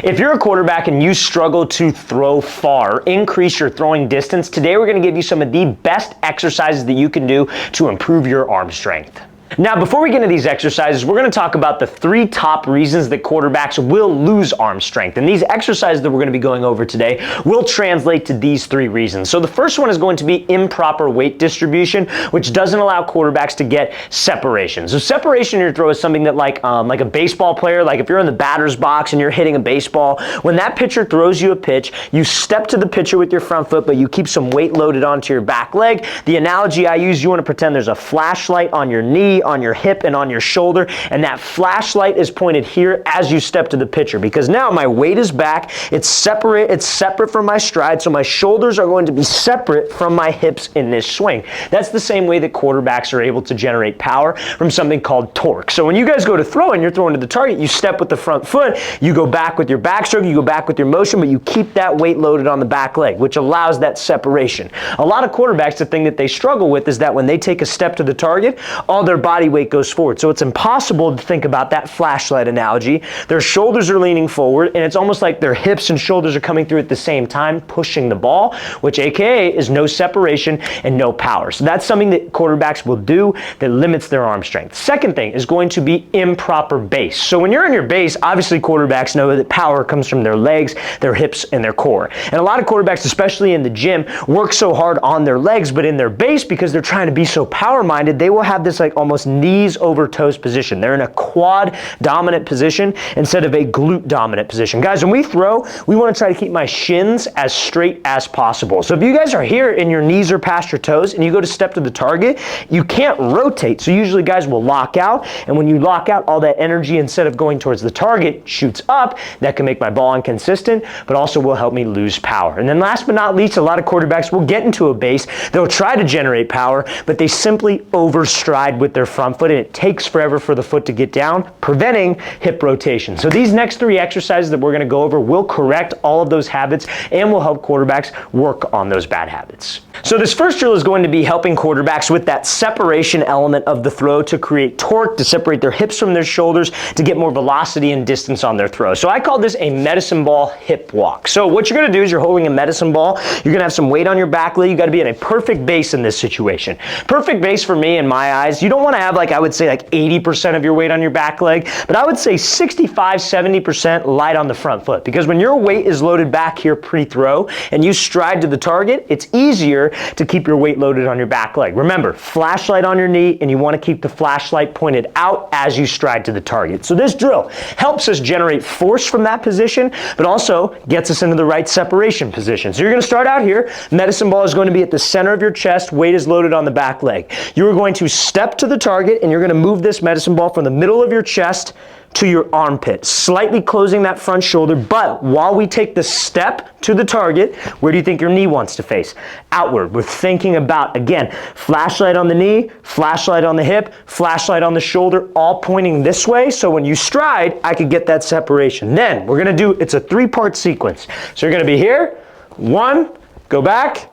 If you're a quarterback and you struggle to throw far, increase your throwing distance, today we're going to give you some of the best exercises that you can do to improve your arm strength. Now, before we get into these exercises, we're going to talk about the 3 top reasons that quarterbacks will lose arm strength. And these exercises that we're going to be going over today will translate to these 3 reasons. So the first one is going to be improper weight distribution, which doesn't allow quarterbacks to get separation. So separation in your throw is something that like a baseball player, like if you're in the batter's box and you're hitting a baseball, when that pitcher throws you a pitch, you step to the pitcher with your front foot, but you keep some weight loaded onto your back leg. The analogy I use, you want to pretend there's a flashlight on your knee, on your hip, and on your shoulder, and that flashlight is pointed here as you step to the pitcher, because now my weight is back, it's separate from my stride, so my shoulders are going to be separate from my hips in this swing. That's the same way that quarterbacks are able to generate power from something called torque. So when you guys go to throw and you're throwing to the target, you step with the front foot, you go back with your backstroke, you go back with your motion, but you keep that weight loaded on the back leg, which allows that separation. A lot of quarterbacks, the thing that they struggle with is that when they take a step to the target, all their body weight goes forward. So it's impossible to think about that flashlight analogy. Their shoulders are leaning forward, and it's almost like their hips and shoulders are coming through at the same time, pushing the ball, which AKA is no separation and no power. So that's something that quarterbacks will do that limits their arm strength. Second thing is going to be improper base. So when you're in your base, obviously quarterbacks know that power comes from their legs, their hips, and their core. And a lot of quarterbacks, especially in the gym, work so hard on their legs, but in their base, because they're trying to be so power-minded, they will have this like almost knees over toes position. They're in a quad dominant position instead of a glute dominant position. Guys, when we throw, we want to try to keep my shins as straight as possible. So if you guys are here and your knees are past your toes and you go to step to the target, you can't rotate. So usually guys will lock out, and when you lock out, all that energy, instead of going towards the target, shoots up. That can make my ball inconsistent, but also will help me lose power. And then last but not least, a lot of quarterbacks will get into a base. They'll try to generate power, but they simply overstride with their front foot, and it takes forever for the foot to get down, preventing hip rotation. So these next 3 exercises that we're going to go over will correct all of those habits and will help quarterbacks work on those bad habits. So this first drill is going to be helping quarterbacks with that separation element of the throw to create torque, to separate their hips from their shoulders, to get more velocity and distance on their throw. So I call this a medicine ball hip walk. So what you're going to do is you're holding a medicine ball. You're going to have some weight on your back leg. You got to be in a perfect base in this situation. Perfect base for me, in my eyes, you don't want to have I would say 80% of your weight on your back leg, but I would say 65-70% light on the front foot, because when your weight is loaded back here pre-throw and you stride to the target, it's easier to keep your weight loaded on your back leg. Remember, flashlight on your knee, and you want to keep the flashlight pointed out as you stride to the target. So this drill helps us generate force from that position, but also gets us into the right separation position. So you're going to start out here. Medicine ball is going to be at the center of your chest. Weight is loaded on the back leg. You're going to step to the target, and you're going to move this medicine ball from the middle of your chest to your armpit, slightly closing that front shoulder. But while we take the step to the target, where do you think your knee wants to face? Outward. We're thinking about, again, flashlight on the knee, flashlight on the hip, flashlight on the shoulder, all pointing this way. So when you stride, I could get that separation. Then we're going to do, it's a 3-part sequence. So you're going to be here, 1, go back,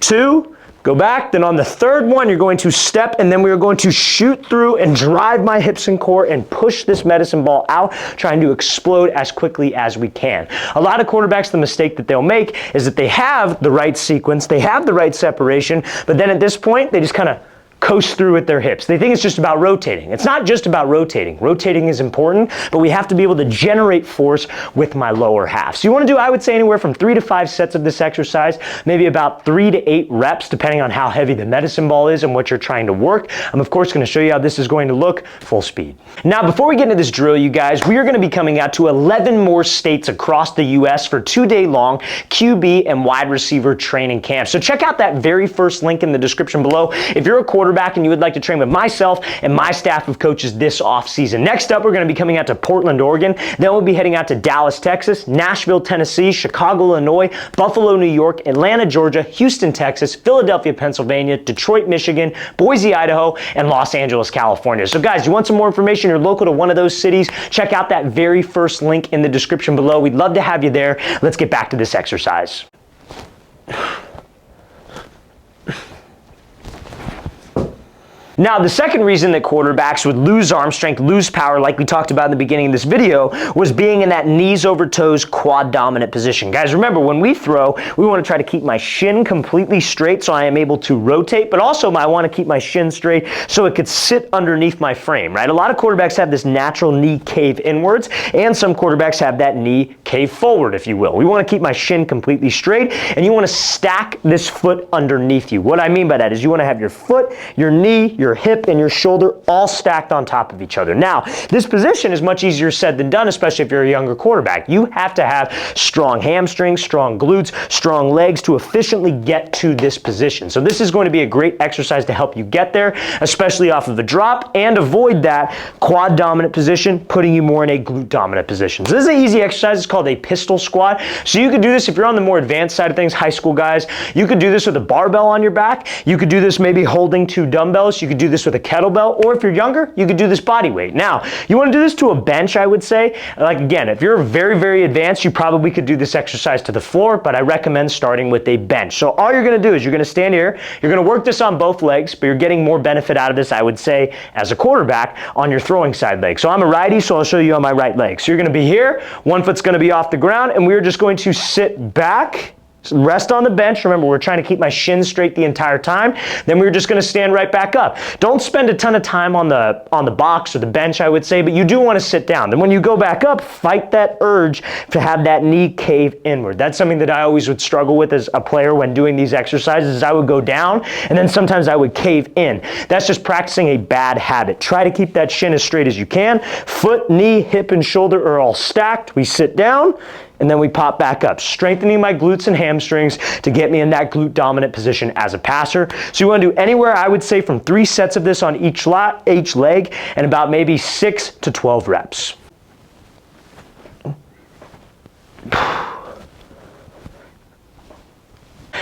2, go back. Then on the 3rd one, you're going to step, and then we are going to shoot through and drive my hips and core and push this medicine ball out, trying to explode as quickly as we can. A lot of quarterbacks, the mistake that they'll make is that they have the right sequence, they have the right separation, but then at this point, they just kind of coast through with their hips. They think it's just about rotating. It's not just about rotating. Rotating is important, but we have to be able to generate force with my lower half. So you want to do, I would say, anywhere from 3 to 5 sets of this exercise, maybe about 3 to 8 reps, depending on how heavy the medicine ball is and what you're trying to work. I'm, of course, going to show you how this is going to look full speed. Now, before we get into this drill, you guys, we are going to be coming out to 11 more states across the U.S. for 2-day-long QB and wide receiver training camps. So check out that very first link in the description below if you're a quarterback and you would like to train with myself and my staff of coaches this off season. Next up, we're going to be coming out to Portland, Oregon. Then we'll be heading out to Dallas, Texas, Nashville, Tennessee, Chicago, Illinois, Buffalo, New York, Atlanta, Georgia, Houston, Texas, Philadelphia, Pennsylvania, Detroit, Michigan, Boise, Idaho, and Los Angeles, California. So guys, you want some more information, you're local to one of those cities, check out that very first link in the description below. We'd love to have you there. Let's get back to this exercise. Now, the second reason that quarterbacks would lose arm strength, lose power, like we talked about in the beginning of this video, was being in that knees over toes quad dominant position. Guys, remember, when we throw, we want to try to keep my shin completely straight so I am able to rotate, but also I want to keep my shin straight so it could sit underneath my frame, right? A lot of quarterbacks have this natural knee cave inwards, and some quarterbacks have that knee cave forward, if you will. We want to keep my shin completely straight, and you want to stack this foot underneath you. What I mean by that is you want to have your foot, your knee, your hip, and your shoulder all stacked on top of each other. Now, this position is much easier said than done, especially if you're a younger quarterback. You have to have strong hamstrings, strong glutes, strong legs to efficiently get to this position. So this is going to be a great exercise to help you get there, especially off of a drop, and avoid that quad dominant position, putting you more in a glute dominant position. So this is an easy exercise. It's called a pistol squat. So you could do this if you're on the more advanced side of things, high school guys. You could do this with a barbell on your back. You could do this maybe holding 2 dumbbells. You could do this with a kettlebell, or if you're younger, you could do this body weight. Now, you want to do this to a bench, I would say. Like again, if you're very, very advanced, you probably could do this exercise to the floor, but I recommend starting with a bench. So all you're going to do is you're going to stand here, you're going to work this on both legs, but you're getting more benefit out of this, I would say, as a quarterback on your throwing side leg. So I'm a righty, so I'll show you on my right leg. So you're going to be here, one foot's going to be off the ground, and we're just going to sit back, rest on the bench. Remember, we're trying to keep my shins straight the entire time. Then we're just going to stand right back up. Don't spend a ton of time on the box or the bench, I would say, but you do want to sit down. Then when you go back up, fight that urge to have that knee cave inward. That's something that I always would struggle with as a player when doing these exercises. Is I would go down, and then sometimes I would cave in. That's just practicing a bad habit. Try to keep that shin as straight as you can. Foot, knee, hip, and shoulder are all stacked. We sit down, and then we pop back up, strengthening my glutes and hamstrings to get me in that glute dominant position as a passer. So you want to do anywhere, I would say, from 3 sets of this on each leg, and about maybe 6 to 12 reps.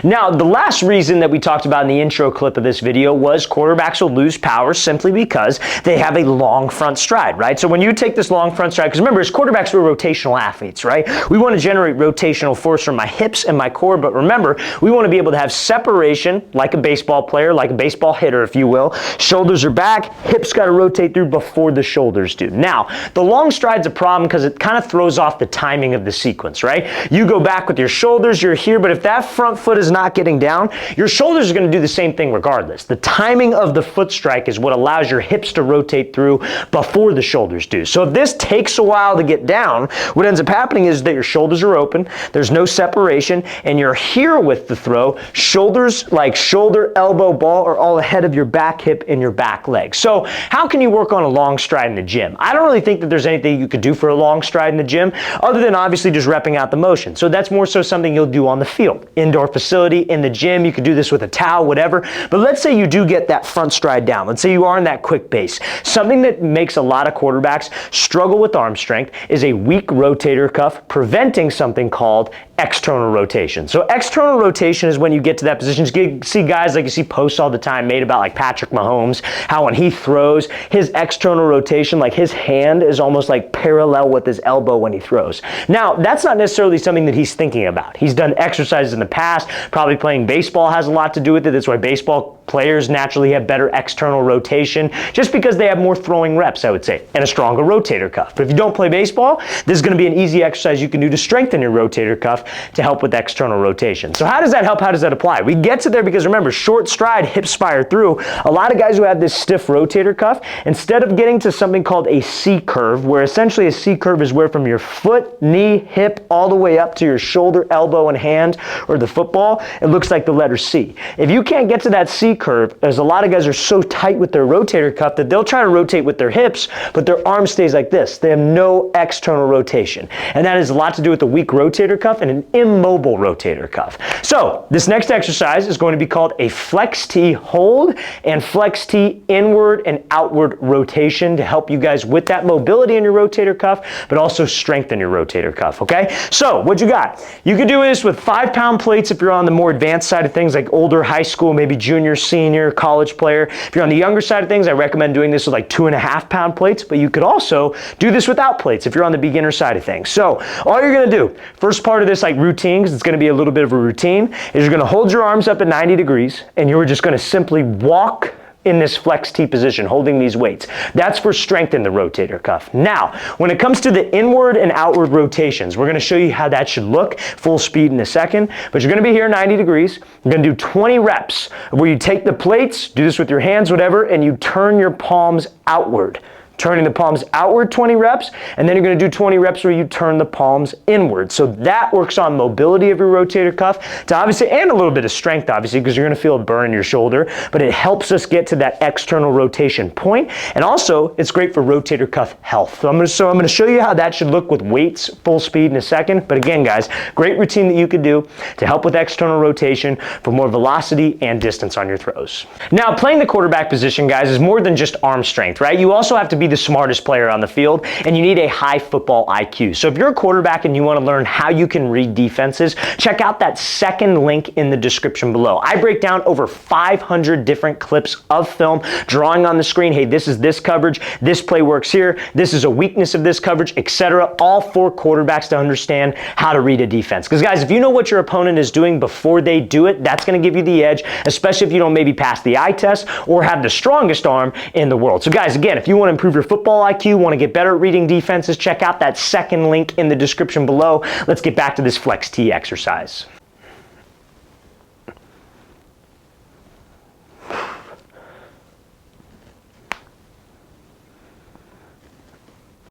Now, the last reason that we talked about in the intro clip of this video was quarterbacks will lose power simply because they have a long front stride, right? So when you take this long front stride, because remember, as quarterbacks, we're rotational athletes, right? We want to generate rotational force from my hips and my core, but remember, we want to be able to have separation like a baseball player, like a baseball hitter, if you will. Shoulders are back, hips got to rotate through before the shoulders do. Now, the long stride's a problem because it kind of throws off the timing of the sequence, right? You go back with your shoulders, you're here, but if that front foot is not getting down, your shoulders are going to do the same thing regardless. The timing of the foot strike is what allows your hips to rotate through before the shoulders do. So if this takes a while to get down, what ends up happening is that your shoulders are open, there's no separation, and you're here with the throw. Shoulders, like shoulder, elbow, ball, are all ahead of your back hip and your back leg. So how can you work on a long stride in the gym? I don't really think that there's anything you could do for a long stride in the gym other than obviously just repping out the motion. So that's more so something you'll do on the field, indoor facility, in the gym. You could do this with a towel, whatever. But let's say you do get that front stride down. Let's say you are in that quick base. Something that makes a lot of quarterbacks struggle with arm strength is a weak rotator cuff preventing something called external rotation. So external rotation is when you get to that position. You see guys like you see posts all the time made about like Patrick Mahomes, how when he throws, his external rotation, like his hand is almost like parallel with his elbow when he throws. Now, that's not necessarily something that he's thinking about. He's done exercises in the past, probably playing baseball has a lot to do with it. That's why baseball players naturally have better external rotation, just because they have more throwing reps, I would say, and a stronger rotator cuff. But if you don't play baseball, this is going to be an easy exercise you can do to strengthen your rotator cuff to help with external rotation. So how does that help? How does that apply? We get to there because remember, short stride, hips fire through. A lot of guys who have this stiff rotator cuff, instead of getting to something called a C curve, where essentially a C curve is where from your foot, knee, hip, all the way up to your shoulder, elbow, and hand, or the football, it looks like the letter C. If you can't get to that C curve, as a lot of guys are so tight with their rotator cuff that they'll try to rotate with their hips, but their arm stays like this. They have no external rotation. And that has a lot to do with a weak rotator cuff and an immobile rotator cuff. So this next exercise is going to be called a flex T hold and flex T inward and outward rotation to help you guys with that mobility in your rotator cuff, but also strengthen your rotator cuff, okay? So what you got? You can do this with 5-pound plates if you're on the more advanced side of things, like older high school, maybe junior, senior, college player. If you're on the younger side of things, I recommend doing this with like 2.5-pound plates, but you could also do this without plates if you're on the beginner side of things. So all you're gonna do, first part of this like routine, because it's gonna be a little bit of a routine, is you're gonna hold your arms up at 90 degrees and you're just gonna simply walk in this flex T position, holding these weights. That's for strength in the rotator cuff. Now, when it comes to the inward and outward rotations, we're gonna show you how that should look, full speed in a second, but you're gonna be here 90 degrees. You're gonna do 20 reps where you take the plates, do this with your hands, whatever, and you turn your palms outward. Turning the palms outward 20 reps, and then you're gonna do 20 reps where you turn the palms inward. So that works on mobility of your rotator cuff to obviously, and a little bit of strength obviously, because you're gonna feel a burn in your shoulder, but it helps us get to that external rotation point. And also, it's great for rotator cuff health. So I'm gonna show you how that should look with weights, full speed in a second. But again, guys, great routine that you could do to help with external rotation for more velocity and distance on your throws. Now, playing the quarterback position, guys, is more than just arm strength, right? You also have to be the smartest player on the field, and you need a high football IQ. So if you're a quarterback and you want to learn how you can read defenses, check out that second link in the description below. I break down over 500 different clips of film, drawing on the screen, hey, this is this coverage, this play works here, this is a weakness of this coverage, etc. All for quarterbacks to understand how to read a defense. Because guys, if you know what your opponent is doing before they do it, that's going to give you the edge, especially if you don't maybe pass the eye test or have the strongest arm in the world. So guys, again, if you want to improve your football IQ, want to get better at reading defenses, check out that second link in the description below. Let's get back to this flex T exercise.